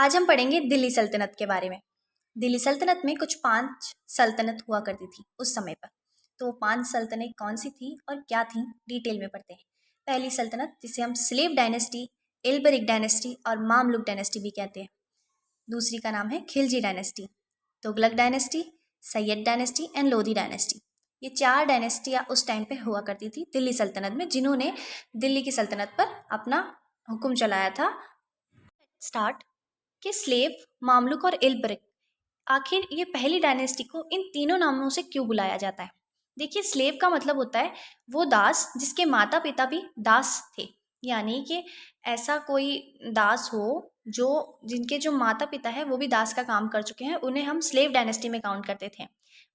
आज हम पढ़ेंगे दिल्ली सल्तनत के बारे में। दिल्ली सल्तनत में कुछ 5 सल्तनत हुआ करती थी उस समय पर। तो वो 5 सल्तनत कौन सी थी और क्या थी, डिटेल में पढ़ते हैं। पहली सल्तनत जिसे हम स्लेव डायनेस्टी, इल्बरिक डायनेस्टी और मामलुक डायनेस्टी भी कहते हैं। दूसरी का नाम है Khilji dynasty, Tughlaq dynasty, Syed dynasty and Lodhi dynasty. ये 4 डायनेस्टियाँ उस टाइम पे हुआ करती थी दिल्ली सल्तनत में, जिन्होंने दिल्ली की सल्तनत पर अपना हुक्म चलाया था। स्टार्ट कि स्लेव, मामलुक और इल्बरिक, आखिर ये पहली डायनेस्टी को इन तीनों नामों से क्यों बुलाया जाता है। देखिए, स्लेव का मतलब होता है वो दास जिसके माता पिता भी दास थे, यानी कि ऐसा कोई दास हो जो जिनके जो माता पिता है वो भी दास का काम कर चुके हैं, उन्हें हम स्लेव डायनेस्टी में काउंट करते थे।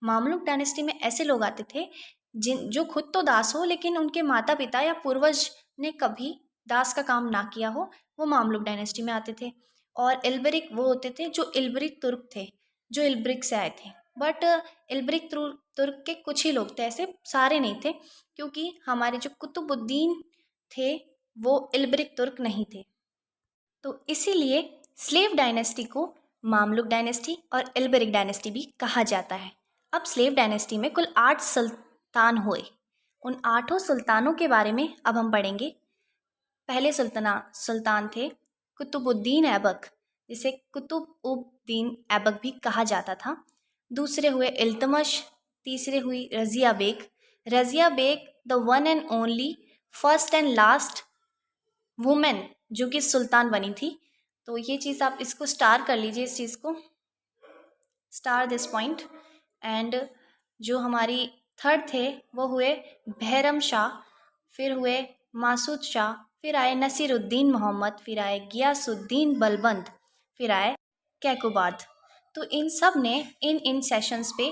मामलुक डायनेस्टी में ऐसे लोग आते थे जिन जो खुद तो दास हो लेकिन उनके माता पिता या पूर्वज ने कभी दास का काम ना किया हो, वो मामलुक डायनेस्टी में आते थे। और इल्बरिक वो होते थे जो इल्बरिक तुर्क थे, जो इल्बरिक से आए थे। बट इल्बरिक तुर्क के कुछ ही लोग थे, ऐसे सारे नहीं थे, क्योंकि हमारे जो कुतुबुद्दीन थे वो इल्बरिक तुर्क नहीं थे। तो इसीलिए स्लेव डायनेस्टी को मामलुक डायनेस्टी और इल्बरिक डायनेस्टी भी कहा जाता है। अब स्लेव डायनेस्टी में कुल 8 सुल्तान हुए। उन 8 सुल्तानों के बारे में अब हम पढ़ेंगे। पहले सुल्तान थे कुतुबुद्दीन ऐबक, जिसे कुतुब-उद-दीन ऐबक भी कहा जाता था। दूसरे हुए इल्तुतमिश, तीसरे हुई Razia Beg. Razia Beg the one and only first and last women जो कि सुल्तान बनी थी। तो ये चीज़ आप इसको स्टार कर लीजिए, इस चीज़ को स्टार दिस पॉइंट। एंड जो हमारी थर्ड थे वो हुए बहरम शाह, फिर हुए मासूद शाह, फिर आए नसीरुद्दीन मोहम्मद, फिर आए गियासुद्दीन बलबंद, फिर आए कैकुबाद। तो इन सब ने इन सेशंस पे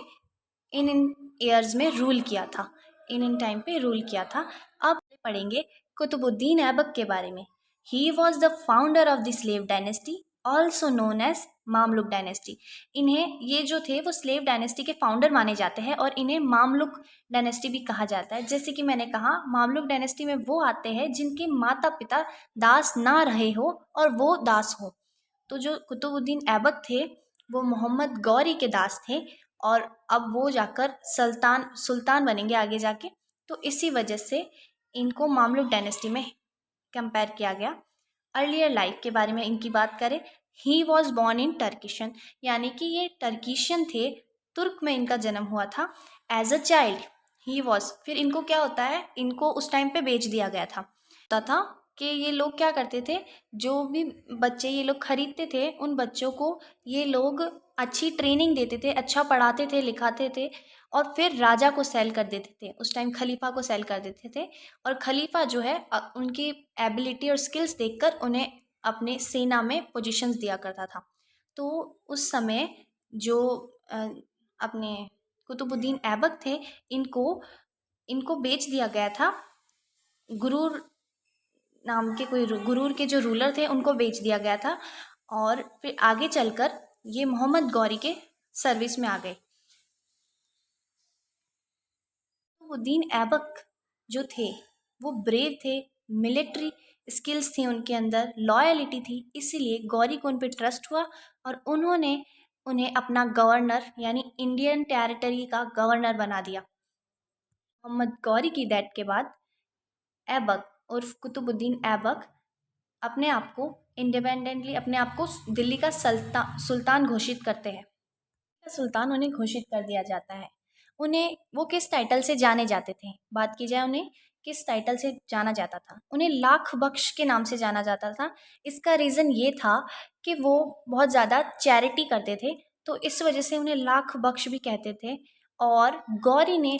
इन ईयर्स में रूल किया था, इन टाइम पे रूल किया था। अब पढ़ेंगे कुतुबुद्दीन ऐबक के बारे में। He was the founder of the slave dynasty, also known as Mamluk dynasty. इन्हें ये जो थे वो स्लेव डायनेस्टी के फाउंडर माने जाते हैं और इन्हें मामलुक डायनेस्टी भी कहा जाता है। जैसे कि मैंने कहा, मामलुक डायनेस्टी में वो आते हैं जिनके माता पिता दास ना रहे हो और वो दास हो। तो जो कुतुबुद्दीन ऐबक थे वो मोहम्मद गौरी के दास थे और अब वो जाकर सुल्तान बनेंगे आगे जाके। तो इसी वजह से इनको मामलुक डायनेस्टी में कंपेयर किया गया। अर्लियर लाइफ के बारे में इनकी बात करें, ही वॉज बॉर्न इन टर्किशन, यानी कि ये टर्किशन थे, तुर्क में इनका जन्म हुआ था। As a child he was, फिर इनको क्या होता है, इनको उस टाइम पे बेच दिया गया था तथा कि ये लोग क्या करते थे, जो भी बच्चे ये लोग खरीदते थे उन बच्चों को ये लोग अच्छी ट्रेनिंग देते थे, अच्छा पढ़ाते थे, लिखाते थे और फिर राजा को सेल कर देते थे। उस टाइम खलीफा को सेल कर देते थे और खलीफा जो है उनकी एबिलिटी और स्किल्स देखकर उन्हें अपने सेना में पोजीशंस दिया करता था। तो उस समय जो अपने कुतुबुद्दीन ऐबक थे, इनको इनको बेच दिया गया था। गुरूर नाम के कोई गुरूर के जो रूलर थे उनको बेच दिया गया था और फिर आगे चलकर ये मोहम्मद गौरी के सर्विस में आ गए। कुतुबुद्दीन ऐबक जो थे वो ब्रेव थे, मिलिट्री स्किल्स थी उनके अंदर, लॉयलिटी थी, इसीलिए गौरी को उन पर ट्रस्ट हुआ और उन्होंने उन्हें अपना गवर्नर यानी इंडियन टेरिटरी का गवर्नर बना दिया। मोहम्मद गौरी की डेथ के बाद ऐबक उर्फ कुतुबुद्दीन ऐबक अपने आप को इंडिपेंडेंटली अपने आप को दिल्ली का सुल्तान घोषित करते हैं। सुल्तान उन्हें घोषित कर दिया जाता है। उन्हें वो किस टाइटल से जाने जाते थे, बात की जाए उन्हें किस टाइटल से जाना जाता था, उन्हें लाख बख्श के नाम से जाना जाता था। इसका रीज़न ये था कि वो बहुत ज़्यादा चैरिटी करते थे, तो इस वजह से उन्हें लाख बख्श भी कहते थे। और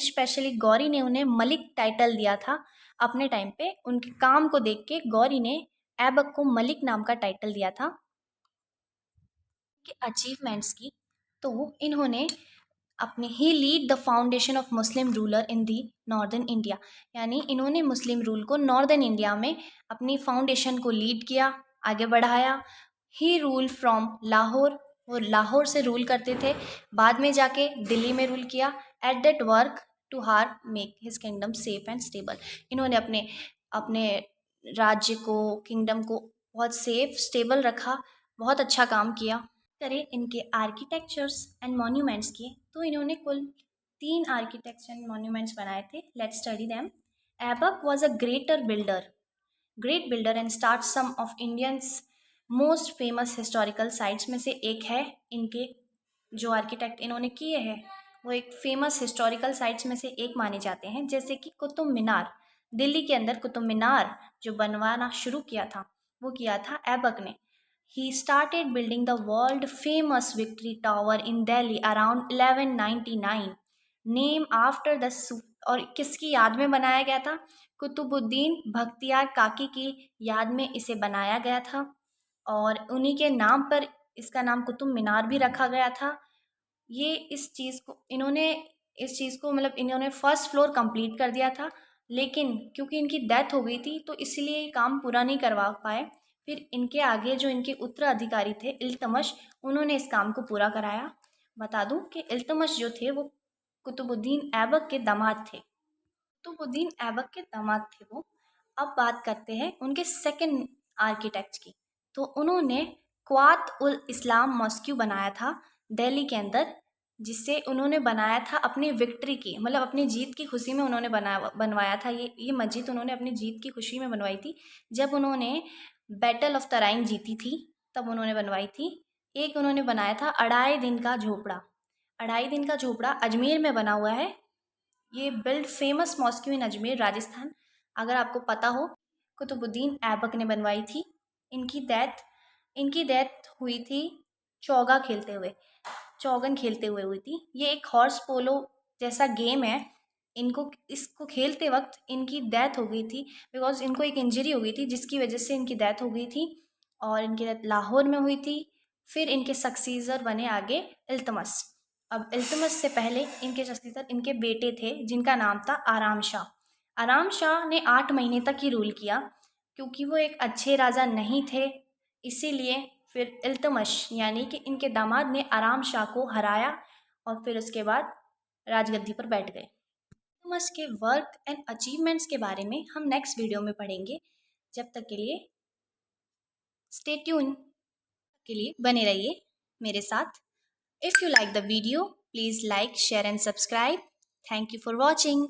स्पेशली गौरी ने उन्हें मलिक टाइटल दिया था अपने टाइम पे। उनके काम को देख के गौरी ने ऐबक को मलिक नाम का टाइटल दिया था। कि अचीवमेंट्स की, तो इन्होंने अपने ही lead the foundation of Muslim ruler in the northern India, यानी इन्होंने मुस्लिम रूल को नॉर्दर्न इंडिया में अपनी फाउंडेशन को लीड किया, आगे बढ़ाया। ही रूल फ्रॉम लाहौर, वो लाहौर से रूल करते थे, बाद में जाके दिल्ली में रूल किया। At that work too hard make his kingdom safe and stable, इन्होंने अपने अपने राज्य को, किंगडम को बहुत सेफ स्टेबल रखा बहुत अच्छा काम किया। करें इनके आर्किटेक्चर्स एंड मॉन्यूमेंट्स की, तो इन्होंने कुल 3 आर्किटेक्चर एंड मॉन्यूमेंट्स बनाए थे। Let's study them. Aibak was a great builder and start some of India's most famous historical sites में से एक है। इनके जो आर्किटेक्ट इन्होंने किए हैं वो एक फेमस हिस्टोरिकल साइट्स में से एक माने जाते हैं, जैसे कि कुतुब मीनार। दिल्ली के अंदर कुतुब मीनार जो बनवाना शुरू किया था वो किया था ऐबक ने। He started building the world famous victory tower in Delhi around 1199, name after the, और किसकी याद में बनाया गया था? कुतुबुद्दीन बख्तियार काकी की याद में इसे बनाया गया था, और उन्हीं के नाम पर इसका नाम कुतुब मीनार भी रखा गया था। ये इस चीज़ को मतलब इन्होंने फर्स्ट फ्लोर कंप्लीट कर दिया था, लेकिन क्योंकि इनकी डेथ हो गई थी तो इसलिए ये काम पूरा नहीं करवा पाए। फिर इनके आगे जो इनके उत्तराधिकारी थे इल्तुतमिश, उन्होंने इस काम को पूरा कराया। बता दूं कि इल्तुतमिश जो थे वो कुतुबुद्दीन ऐबक के दामाद थे। कुतुबुद्दीन ऐबक के दामाद थे वो। अब बात करते हैं उनके सेकंड आर्किटेक्ट की। तो उन्होंने क्वात उल इस्लाम मॉस्क्यू बनाया था दिल्ली के अंदर, जिससे उन्होंने बनाया था अपनी विक्ट्री की, मतलब अपनी जीत की खुशी में उन्होंने बनवाया था। ये मस्जिद उन्होंने अपनी जीत की खुशी में बनवाई थी, जब उन्होंने बैटल ऑफ तराइन जीती थी तब उन्होंने बनवाई थी। एक उन्होंने बनाया था अढ़ाई दिन का झोपड़ा। अढ़ाई दिन का झोपड़ा अजमेर में बना हुआ है। ये बिल्ड फेमस मॉस्क्यू इन अजमेर राजस्थान। अगर आपको पता हो, कुतुबुद्दीन ऐबक ने बनवाई थी। इनकी डेथ हुई थी चौगा खेलते हुए, चौगन खेलते हुए हुई थी। ये एक हॉर्स पोलो जैसा गेम है। इसको खेलते वक्त इनकी डेथ हो गई थी, बिकॉज इनको एक इंजरी हो गई थी जिसकी वजह से इनकी डेथ हो गई थी, और इनकी डेथ लाहौर में हुई थी। फिर इनके सक्सीसर बने आगे इल्तुतमिश। अब इल्तुतमिश से पहले इनके सक्सीसर इनके बेटे थे जिनका नाम था आराम शाह। आराम शाह ने 8 महीने तक ही रूल किया, क्योंकि वो एक अच्छे राजा नहीं थे, इसीलिए फिर इल्तुतमिश यानी कि इनके दामाद ने आराम शाह को हराया और फिर उसके बाद राजगद्दी पर बैठ गए। इल्तुतमिश के वर्क एंड अचीवमेंट्स के बारे में हम नेक्स्ट वीडियो में पढ़ेंगे। जब तक के लिए स्टे ट्यून, के लिए बने रहिए मेरे साथ। If you like the video, please like, share and subscribe. Thank you for watching.